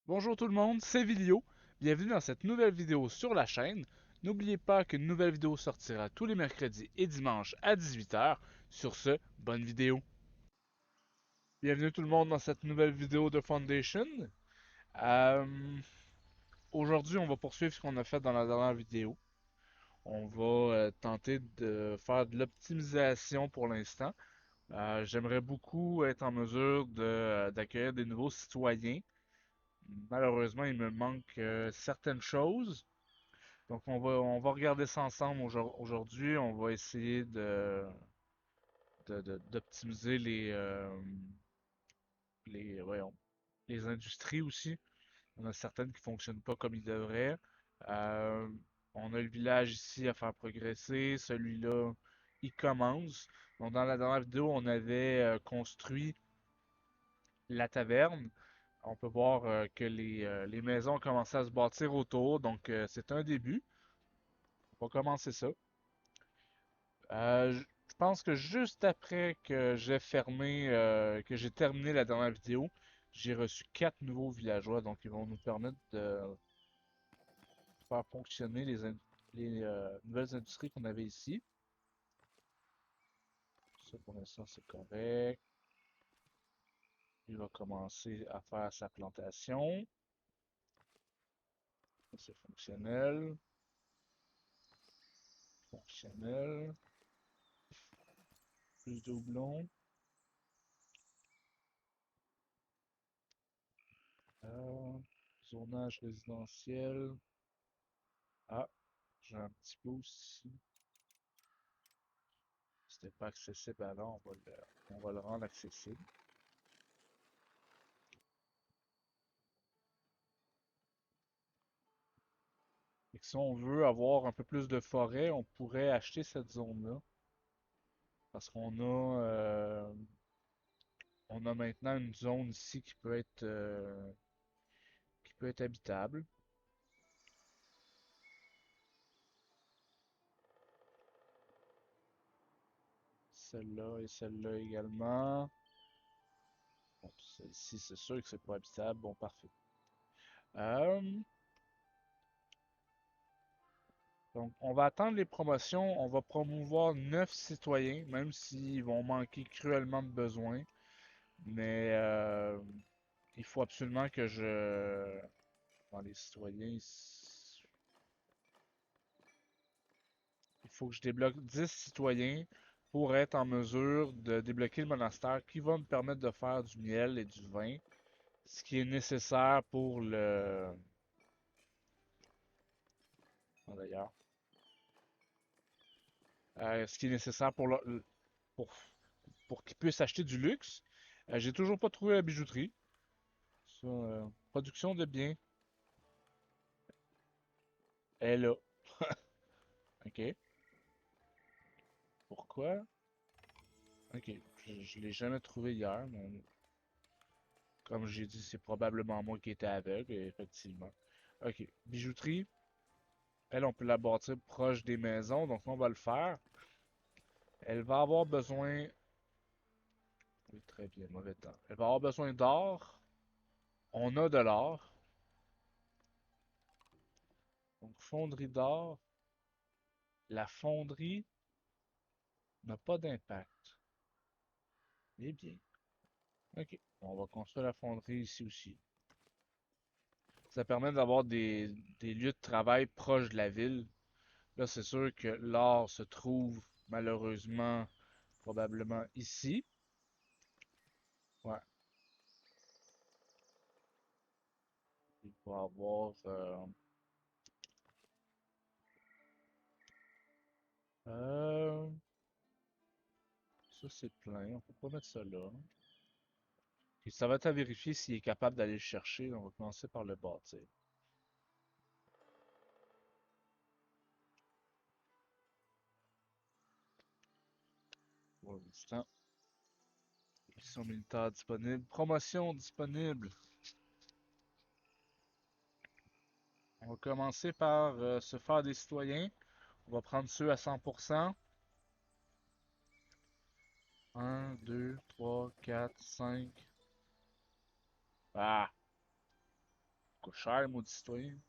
Bonjour tout le monde, c'est Vilio. Bienvenue dans cette nouvelle vidéo sur la chaîne. N'oubliez pas qu'une nouvelle vidéo sortira tous les mercredis et dimanches à 18h. Sur ce, bonne vidéo. Bienvenue tout le monde dans cette nouvelle vidéo de Foundation. Euh, Aujourd'hui, on va poursuivre ce qu'on a fait dans la dernière vidéo. On va tenter de faire de l'optimisation pour l'instant. J'aimerais beaucoup être en mesure d'accueillir des nouveaux citoyens. Malheureusement, il me manque certaines choses. Donc on va regarder ça ensemble aujourd'hui. On va essayer d'optimiser voyons, les industries aussi. Il y en a certaines qui fonctionnent pas comme ils devraient. Euh, on a le village ici à faire progresser. Celui-là, il commence. Donc dans la dernière vidéo, on avait construit la taverne. On peut voir que les maisons ont commencé à se bâtir autour. Donc c'est un début. On va commencer ça. Je pense que juste après que j'ai fermé, que j'ai terminé la dernière vidéo, j'ai reçu 4 nouveaux villageois, donc ils vont nous permettre de faire fonctionner les nouvelles industries qu'on avait ici. Ça pour l'instant c'est correct. Il va commencer à faire sa plantation. C'est fonctionnel. Fonctionnel. Plus de houblon. Euh, Zonage résidentiel. Ah, j'ai un petit peu aussi. C'était pas accessible avant, on va le rendre accessible. Et que si on veut avoir un peu plus de forêt, on pourrait acheter cette zone-là. Parce on a maintenant une zone ici qui peut être habitable. Celle-là et celle-là également. Bon, celle-ci, c'est sûr que c'est pas habitable. Bon, parfait. Euh, donc, on va attendre les promotions. On va promouvoir 9 citoyens, même s'ils vont manquer cruellement de besoins. Mais il faut absolument que je... Dans les citoyens, il faut que je débloque 10 citoyens pour être en mesure de débloquer le monastère qui va me permettre de faire du miel et du vin, ce qui est nécessaire pour le... Ah, d'ailleurs. Ce qui est nécessaire pour, pour qu'ils puissent acheter du luxe. J'ai toujours pas trouvé la bijouterie. Ça, production de biens. Elle est là. Ok. Pourquoi? Ok. Je l'ai jamais trouvé hier, mais comme j'ai dit, c'est probablement moi qui étais aveugle, effectivement. Ok. Bijouterie. Elle, on peut la bâtir proche des maisons, donc on va le faire. Elle va avoir besoin... Oui, très bien, mauvais temps. Elle va avoir besoin d'or. On a de l'or. Donc, fonderie d'or. La fonderie n'a pas d'impact. Eh bien. Ok. On va construire la fonderie ici aussi. Ça permet d'avoir des lieux de travail proches de la ville. Là, c'est sûr que l'or se trouve malheureusement probablement ici. Ouais. Il va avoir... euh, ça, c'est plein. On peut pas mettre ça là. Et ça va être à vérifier s'il est capable d'aller le chercher. On va commencer par le bâtir. Pour l'instant, mission militaire disponible. Promotion disponible. On va commencer par se faire des citoyens. On va prendre ceux à 100%. 1, 2, 3, 4, 5. Ah! coûte cher, maudit citoyen.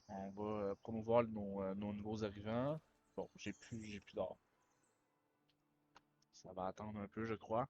On va promouvoir nos nouveaux arrivants. Bon, j'ai plus d'or. Ça va attendre un peu, je crois.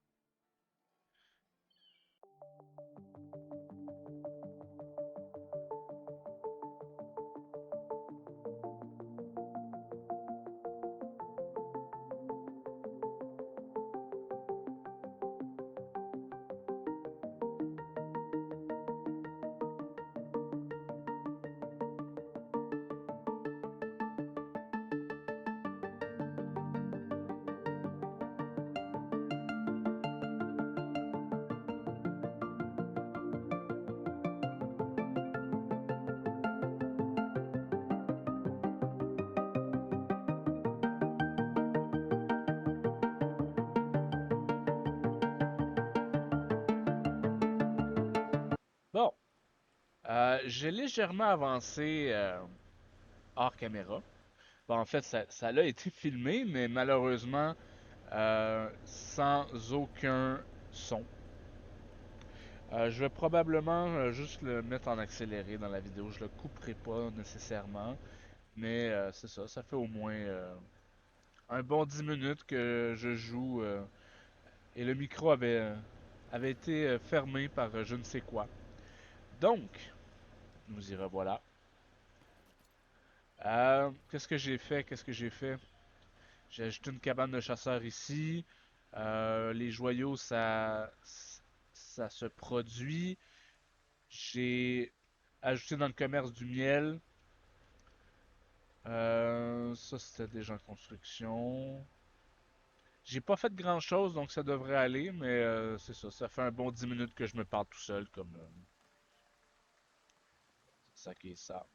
Bon, j'ai légèrement avancé hors caméra. Bon, en fait, ça a été filmé, mais malheureusement, sans aucun son. Je vais probablement juste le mettre en accéléré dans la vidéo. Je le couperai pas nécessairement, mais c'est ça. Ça fait au moins un bon 10 minutes que je joue et le micro avait été fermé par je ne sais quoi. Donc, nous y revoilà. Qu'est-ce que j'ai fait? Qu'est-ce que j'ai fait? J'ai ajouté une cabane de chasseurs ici. Les joyaux, ça se produit. J'ai ajouté dans le commerce du miel. Ça, c'était déjà en construction. J'ai pas fait grand chose, donc ça devrait aller, mais c'est ça. Ça fait un bon 10 minutes que je me parle tout seul, comme c'est ça qui est ça.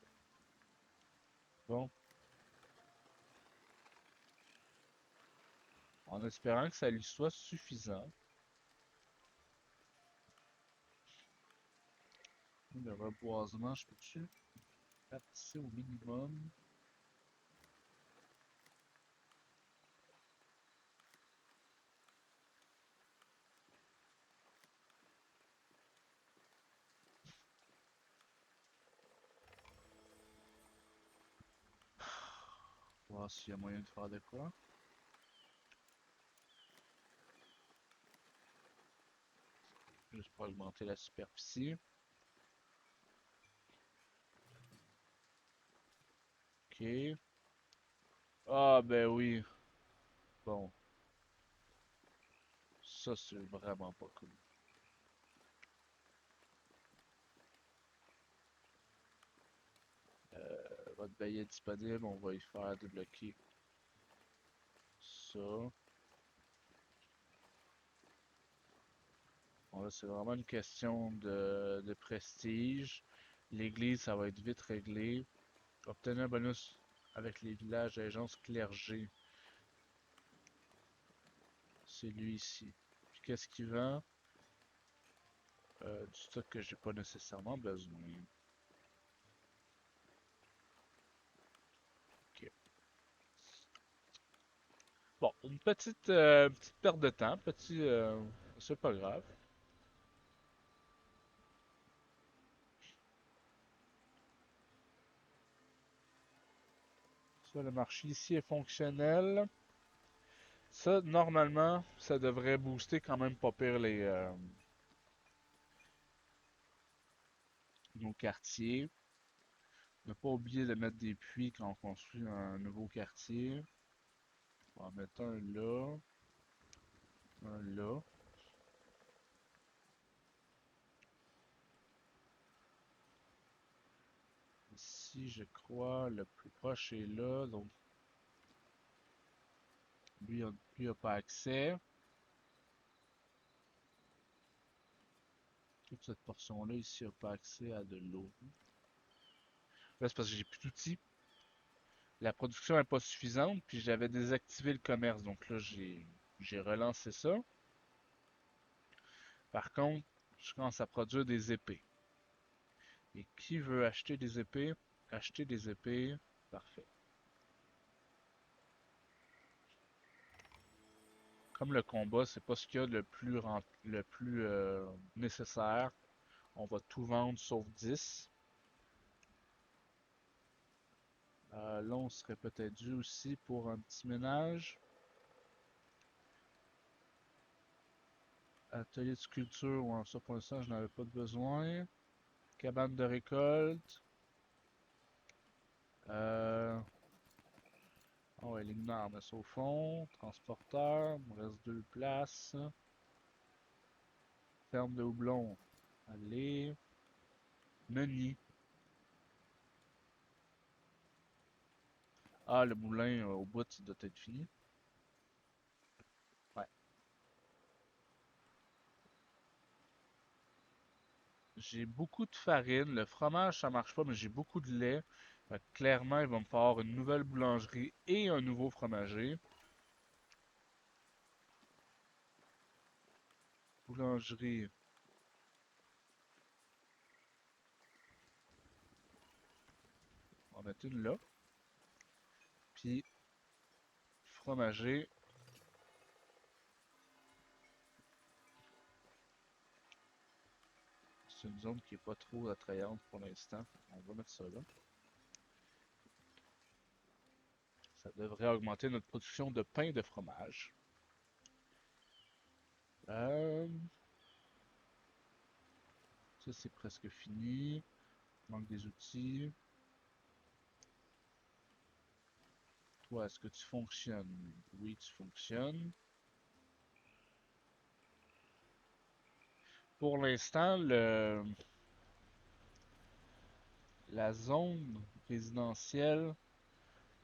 Bon, en espérant que ça lui soit suffisant. Le reboisement, je peux-tu rapetisser au minimum? Voir s'il y a moyen de faire de quoi. Juste pour augmenter la superficie. Ok. Ah, ben oui. Bon, ça c'est vraiment pas cool. Votre bail est disponible, on va y faire débloquer ça. Bon, là, c'est vraiment une question de prestige. L'église, ça va être vite réglé. Obtenir un bonus avec les villages agence clergé. C'est lui ici. Puis qu'est-ce qu'il vend? Du stock que j'ai pas nécessairement besoin. Ok. Bon, une petite perte de temps, c'est pas grave. Ça, le marché ici est fonctionnel. Ça, normalement, ça devrait booster quand même pas pire nos quartiers. Ne pas oublier de mettre des puits quand on construit un nouveau quartier. On va en mettre un là. Ici, je crois, le plus proche est là, donc lui a pas accès. Toute cette portion-là, ici, a pas accès à de l'eau. Là, c'est parce que j'ai plus d'outils. La production n'est pas suffisante, puis j'avais désactivé le commerce, donc là, j'ai relancé ça. Par contre, je commence à produire des épées. Et qui veut acheter des épées? Acheter des épées. Parfait. Comme le combat, c'est pas ce qu'il y a le plus nécessaire, on va tout vendre sauf 10. Là, on serait peut-être dû aussi pour un petit ménage. Atelier de sculpture, ouais, ça pour l'instant, je n'avais pas de besoin. Cabane de récolte. Euh... Oh ouais, ligne mais ça au fond. Transporteur, il me reste 2 places. Ferme de houblon. Allez. Meunier. Ah, le moulin au bout, il doit être fini. Ouais. J'ai beaucoup de farine. Le fromage, ça marche pas, mais j'ai beaucoup de lait. Fait que clairement, il va me falloir une nouvelle boulangerie et un nouveau fromager. Boulangerie, on va mettre une là. Puis fromager, c'est une zone qui est pas trop attrayante pour l'instant. On va mettre ça là. Ça devrait augmenter notre production de pain de fromage. Euh, Ça c'est presque fini. Manque des outils. Toi, est-ce que tu fonctionnes? Oui, tu fonctionnes. Pour l'instant, la zone résidentielle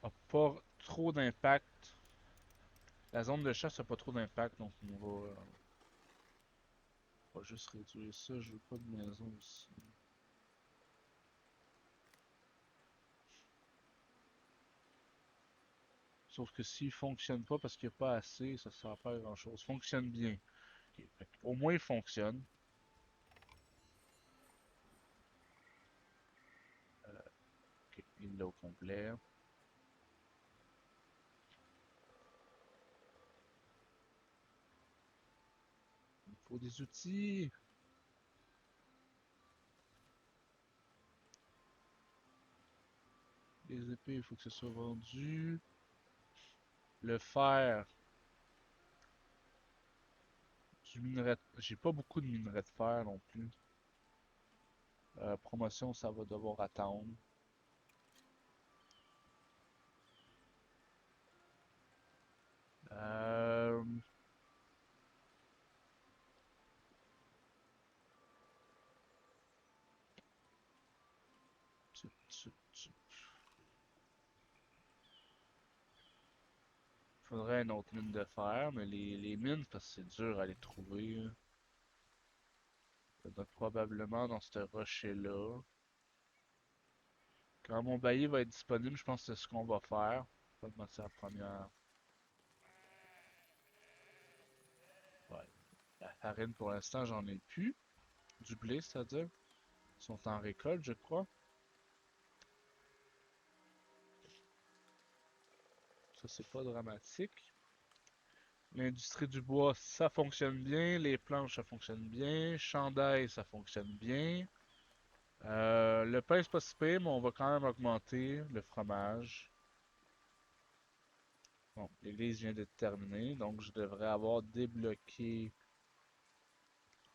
n'a pas trop d'impact. La zone de chasse n'a pas trop d'impact, donc on va juste réduire ça. Je veux pas de maison ici. Sauf que s'il fonctionne pas parce qu'il n'y a pas assez, ça ne sert pas à grand chose. Fonctionne bien. Ok, au moins il fonctionne. Ok, il l'a au complet. Il faut des outils. Les épées, il faut que ce soit vendu. Le fer, du minerai. J'ai pas beaucoup de minerai de fer non plus. Promotion, ça va devoir attendre. Euh... Faudrait une autre mine de fer, mais les mines, parce que c'est dur à les trouver. Ça doit être probablement dans ce rocher-là. Quand mon bailli va être disponible, je pense que c'est ce qu'on va faire. Pas de matière première. Ouais. La farine, pour l'instant, j'en ai plus. Du blé, c'est-à-dire. Ils sont en récolte, je crois. Ça, c'est pas dramatique. L'industrie du bois, ça fonctionne bien. Les planches, ça fonctionne bien. Chandail, ça fonctionne bien. Le pain, c'est pas si pire, mais on va quand même augmenter le fromage. Bon, l'église vient d'être terminée, donc je devrais avoir débloqué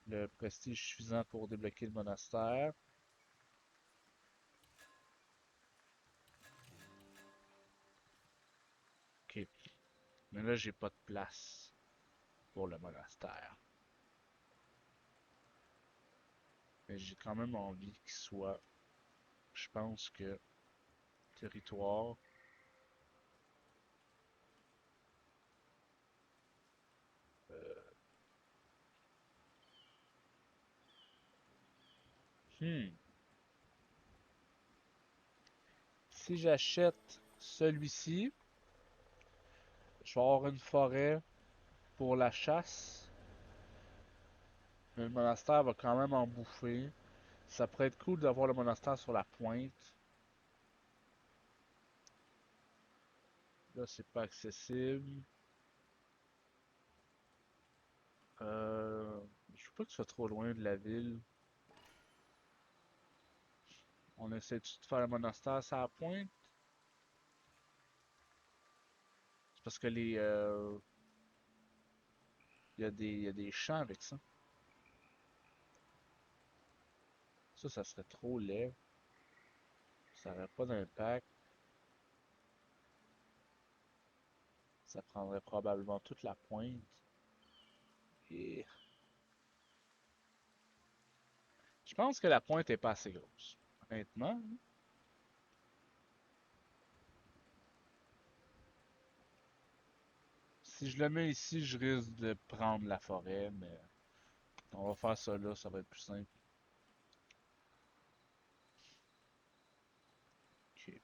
le prestige suffisant pour débloquer le monastère. Ok, mais là j'ai pas de place pour le monastère. Mais j'ai quand même envie qu'il soit, je pense que, territoire. Euh, hmm. Si j'achète celui-ci, je vais avoir une forêt pour la chasse, mais le monastère va quand même en bouffer. Ça pourrait être cool d'avoir le monastère sur la pointe. Là, c'est pas accessible. Je veux pas que tu sois trop loin de la ville. On essaie-tu de faire le monastère à la pointe? C'est parce que il y a des champs avec ça. Ça serait trop laid. Ça n'aurait pas d'impact. Ça prendrait probablement toute la pointe. Et je pense que la pointe est pas assez grosse. Honnêtement. Si je le mets ici, je risque de prendre la forêt, mais on va faire ça là, ça va être plus simple. Ok.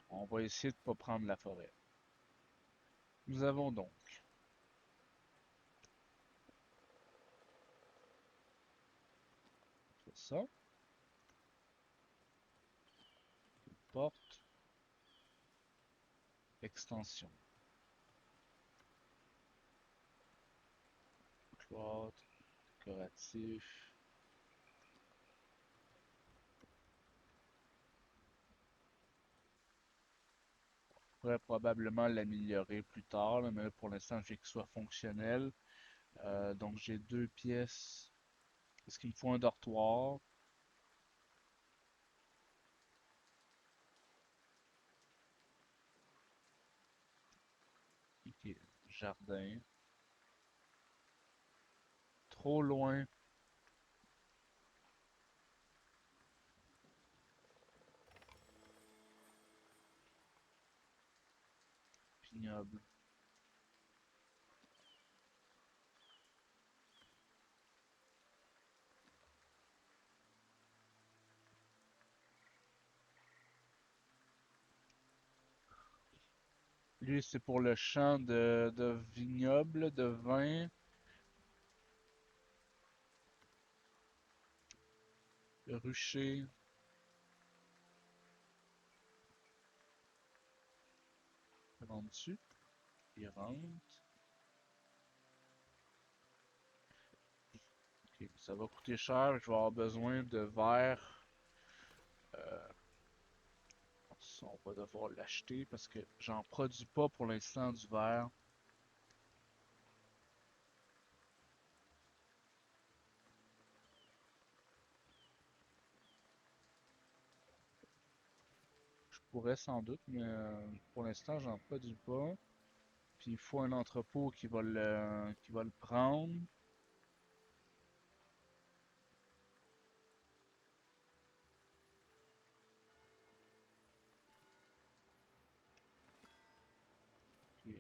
On va essayer de pas prendre la forêt. Nous avons donc fait ça, porte, extension, cloître, décoratif. Je pourrais probablement l'améliorer plus tard, là, mais là, pour l'instant, j'ai qu'il soit fonctionnel. Donc j'ai deux pièces. Est-ce qu'il me faut un dortoir? Ok, jardin. Trop loin. Vignoble. Lui, c'est pour le champ de vignoble, de vin, le rucher. Il rentre dessus. Il rentre. Ok, ça va coûter cher. Je vais avoir besoin de verre. Euh, Ça, on va devoir l'acheter parce que j'en produis pas pour l'instant du verre. Je pourrais sans doute, mais pour l'instant, j'en produis pas. Puis il faut un entrepôt qui va le prendre. Ok.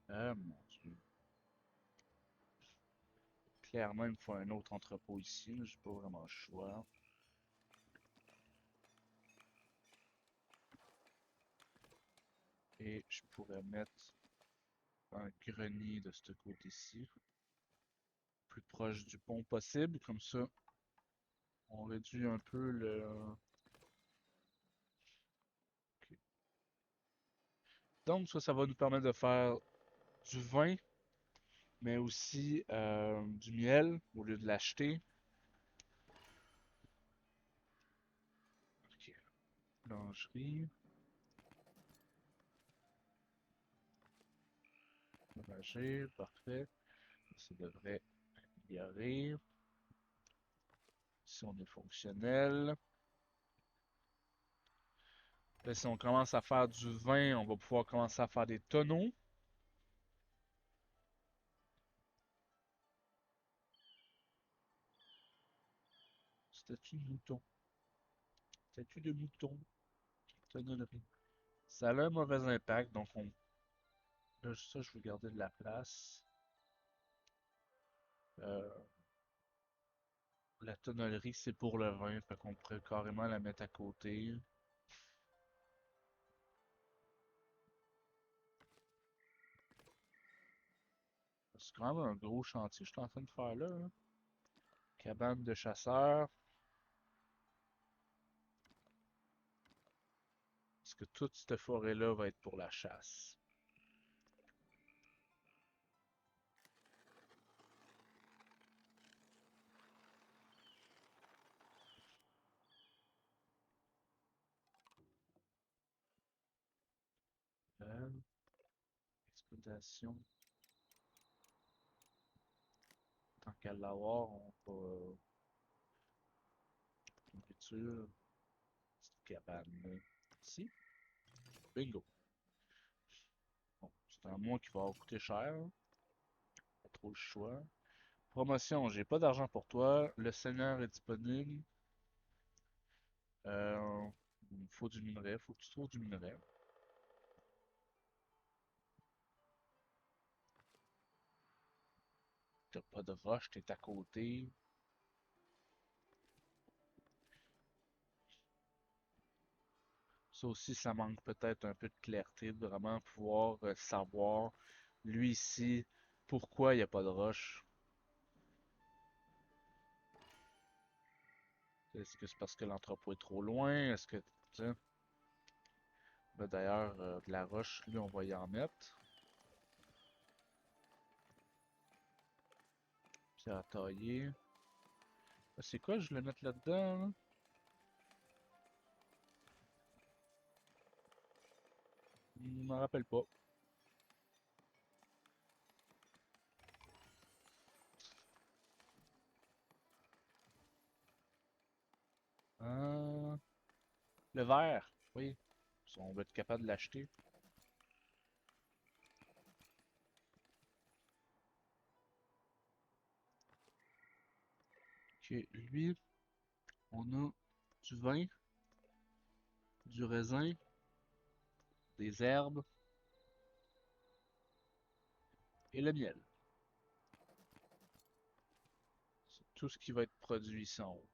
Mon Dieu. Clairement, il me faut un autre entrepôt ici. J'ai pas vraiment le choix. Et je pourrais mettre un grenier de ce côté-ci, plus proche du pont possible. Comme ça, on réduit un peu le... Ok. Donc, ça va nous permettre de faire du vin, mais aussi du miel au lieu de l'acheter. Ok. Boulangerie, fromager, parfait. Ça devrait améliorer. Si on est fonctionnel. Là, si on commence à faire du vin, on va pouvoir commencer à faire des tonneaux. Statue de mouton. Statue de mouton. Tonneaunerie. Ça a un mauvais impact, donc là, ça, je vais garder de la place. Euh, la tonnellerie, c'est pour le vin, fait qu'on pourrait carrément la mettre à côté. C'est quand même un gros chantier que je suis en train de faire là, hein. Cabane de chasseurs. Est-ce que toute cette forêt-là va être pour la chasse? Euh, Exploitation. Tant qu'à l'avoir, on va. Nourriture. Petite cabane. Ici. Bingo. Bon, c'est un mois qui va avoir coûté cher. Pas trop le choix. Promotion, j'ai pas d'argent pour toi. Le seigneur est disponible. Euh, il faut du minerai. Faut que tu trouves du minerai. T'as pas de roche, t'es à côté. Ça aussi, ça manque peut-être un peu de clarté, de vraiment pouvoir savoir, lui ici, pourquoi il n'y a pas de roche. Est-ce que c'est parce que l'entrepôt est trop loin? Est-ce que, tu sais, ben d'ailleurs, de la roche, lui, on va y en mettre. Pierre à tailler. C'est quoi, je vais le mettre là-dedans, là? Je m'en rappelle pas. Euh, le verre, oui. Si on va être capable de l'acheter. Ok, lui, on a du vin, du raisin, des herbes et le miel. C'est tout ce qui va être produit ici en haut.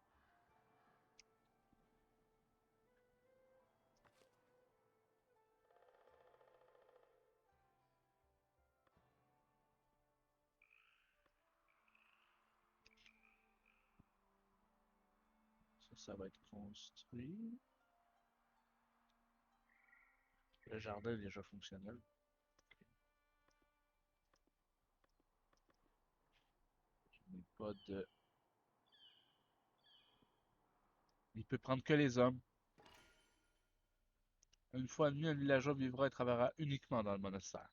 Ça va être construit. Le jardin est déjà fonctionnel. Je n'ai pas de. Il peut prendre que les hommes. Une fois admis, un villageois vivra et travaillera uniquement dans le monastère.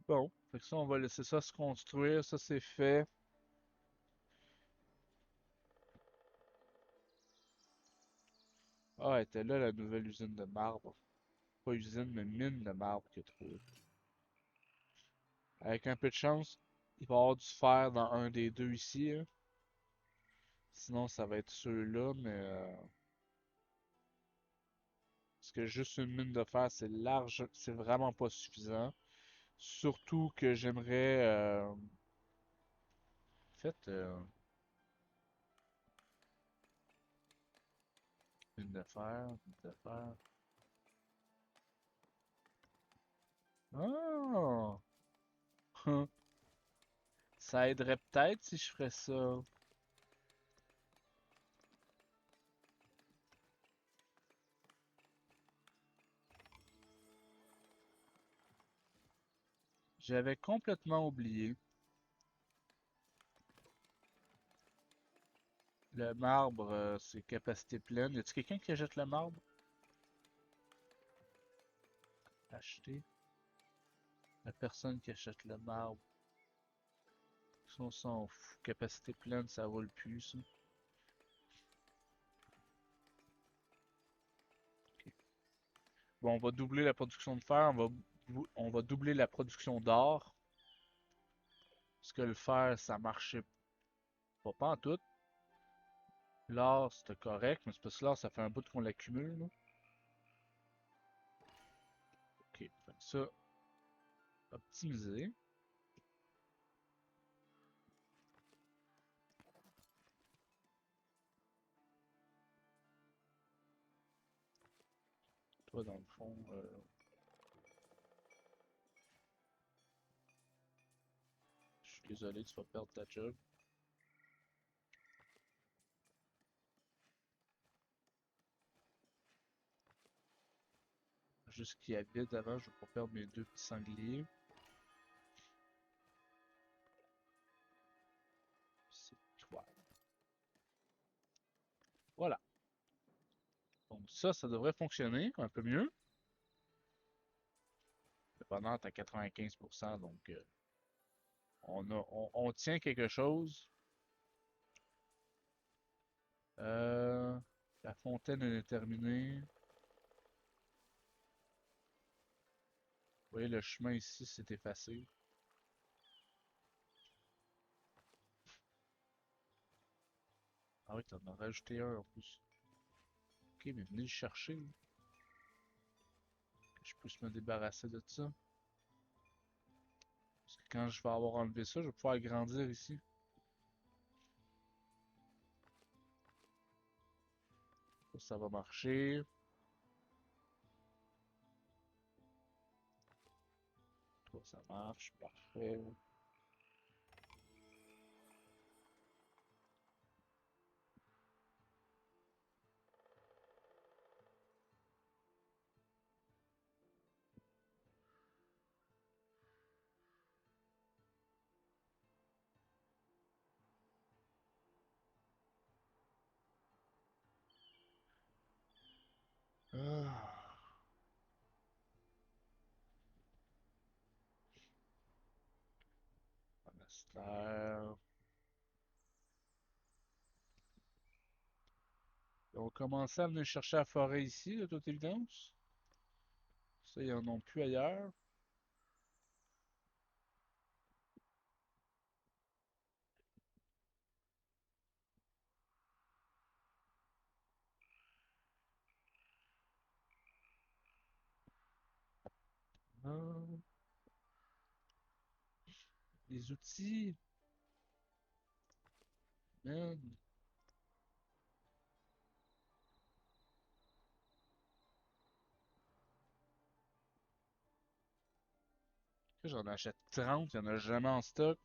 Bon, fait que ça, on va laisser ça se construire. Ça, c'est fait. Ah, elle était là, la nouvelle usine de marbre. Pas usine, mais mine de marbre qu'il a trouvé. Avec un peu de chance, il va y avoir du fer dans un des deux ici, hein. Sinon, ça va être ceux-là, mais parce que juste une mine de fer, c'est large, c'est vraiment pas suffisant. Surtout que j'aimerais, en fait, mine de fer, mine de fer. Ah! Ça aiderait peut-être si je ferais ça. J'avais complètement oublié. Le marbre, c'est capacité pleine. Y a-t-il quelqu'un qui achète le marbre? Acheter. La personne qui achète le marbre. Ça, on s'en fout. Capacité pleine, ça vaut le plus, ça. Ok. Bon, on va doubler la production de fer. On va doubler la production d'or. Parce que le fer, ça marchait pas en tout. L'or, c'était correct, mais c'est parce que l'or, ça fait un bout qu'on l'accumule, là. Ok, fait que ça, optimiser. Toi, dans le fond, je suis désolé, tu vas perdre ta job. Juste qu'il habite avant, je vais pas perdre mes deux petits sangliers. C'est toi. Voilà. Donc ça devrait fonctionner un peu mieux. Cependant, t'as 95%, donc on tient quelque chose. Euh, la fontaine est terminée. Vous voyez, le chemin ici s'est effacé. Ah oui, t'en as rajouté un en plus. Ok, mais venez le chercher. Que je puisse me débarrasser de ça. Parce que quand je vais avoir enlevé ça, je vais pouvoir agrandir ici. Ça va marcher. Toi, ça marche. Parfait. Ah, monastère. On va commencer à venir chercher la forêt ici, de toute évidence. Ça, ils en ont plus ailleurs. Ah, les outils. Man. J'en achète 30, il n'y en a jamais en stock.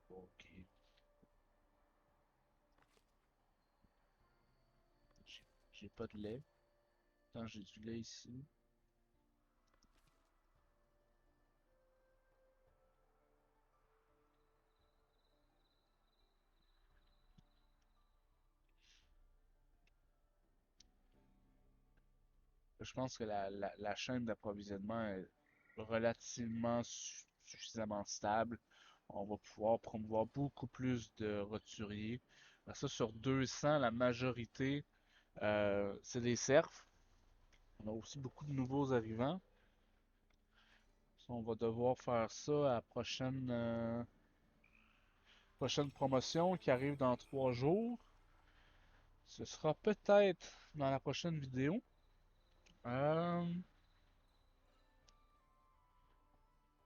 Ok. J'ai pas de lait. Attends, j'ai du lait ici. Je pense que la chaîne d'approvisionnement est relativement suffisamment stable. On va pouvoir promouvoir beaucoup plus de roturiers. Ça, sur 200, la majorité, c'est des cerfs. On a aussi beaucoup de nouveaux arrivants. Ça, on va devoir faire ça à la prochaine promotion qui arrive dans 3 jours. Ce sera peut-être dans la prochaine vidéo. Euh,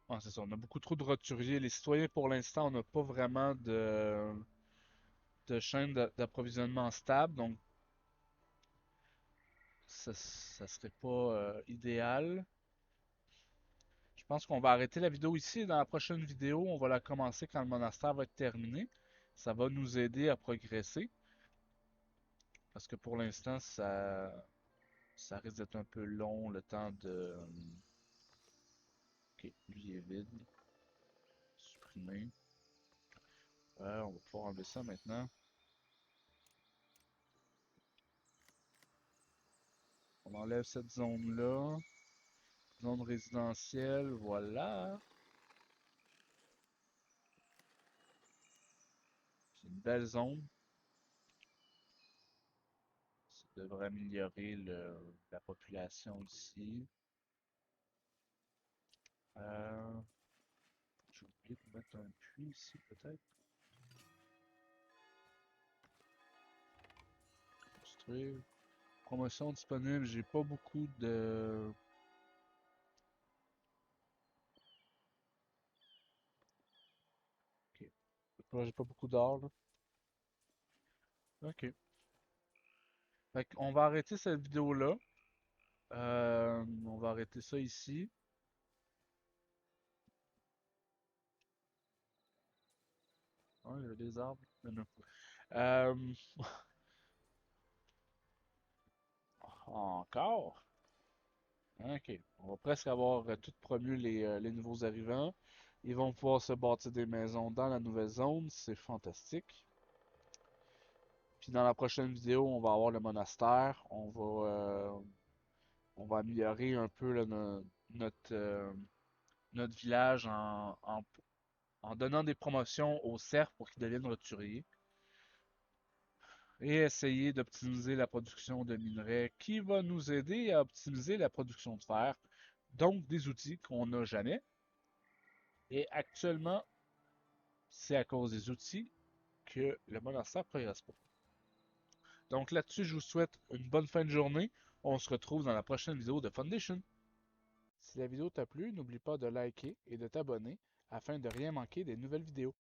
Ah, c'est ça, on a beaucoup trop de roturiers. Les citoyens, pour l'instant, on n'a pas vraiment de chaîne d'approvisionnement stable, donc ça serait pas idéal. Je pense qu'on va arrêter la vidéo ici. Dans la prochaine vidéo, on va la commencer quand le monastère va être terminé. Ça va nous aider à progresser. Parce que pour l'instant, ça risque d'être un peu long, le temps de... Ok, lui est vide. Supprimer. On va pouvoir enlever ça maintenant. On enlève cette zone-là. Zone résidentielle, voilà. C'est une belle zone. Ça devrait améliorer la population ici. Euh, j'ai oublié de mettre un puits ici, peut-être. construire. Promotion disponible, j'ai pas beaucoup de... Ok. J'ai pas beaucoup d'or, là. Ok. Fait qu'on va arrêter cette vidéo-là. On va arrêter ça ici. Ah, il y a des arbres. Mais non. Euh, encore? Ok. On va presque avoir tout promu les nouveaux arrivants. Ils vont pouvoir se bâtir des maisons dans la nouvelle zone. C'est fantastique. Puis dans la prochaine vidéo, on va avoir le monastère. On va améliorer un peu là, notre village en donnant des promotions aux cerfs pour qu'ils deviennent roturiers. Et essayer d'optimiser la production de minerais qui va nous aider à optimiser la production de fer. Donc des outils qu'on n'a jamais. Et actuellement, c'est à cause des outils que le monastère ne progresse pas. Donc là-dessus, je vous souhaite une bonne fin de journée. On se retrouve dans la prochaine vidéo de Foundation. Si la vidéo t'a plu, n'oublie pas de liker et de t'abonner afin de rien manquer des nouvelles vidéos.